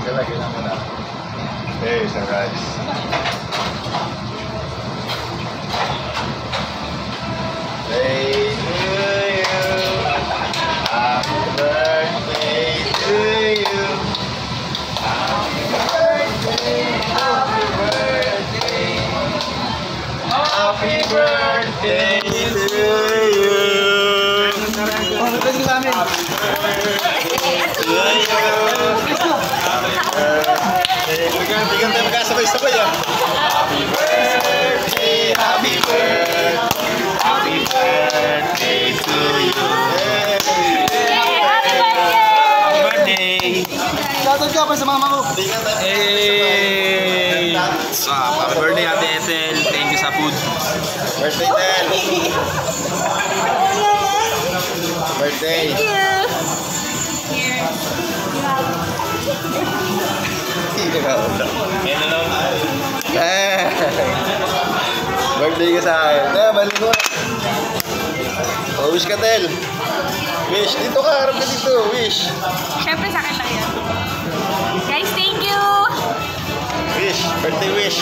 Lalagyan na muna. Hey, Sir Raj. Hey to you. Happy birthday to you. Happy birthday, happy birthday. Happy birthday to you. Happy birthday to you. Bigyan tayo magkasabay-sabay ah. Happy birthday, happy birthday, happy birthday to you. Happy birthday! Shoutout ka pa sa mama ko. Hey! Happy birthday Ate Ethel. Thank you sa food. Birthday, Tel. Birthday. Thank you! Here. Birthday ka sa akin. Balik mo. Oh, wish ka, Tel. Wish. Dito ka. Harap ka dito. Wish. Siyempre sa akin lang yan. Guys, thank you! Wish. Birthday wish.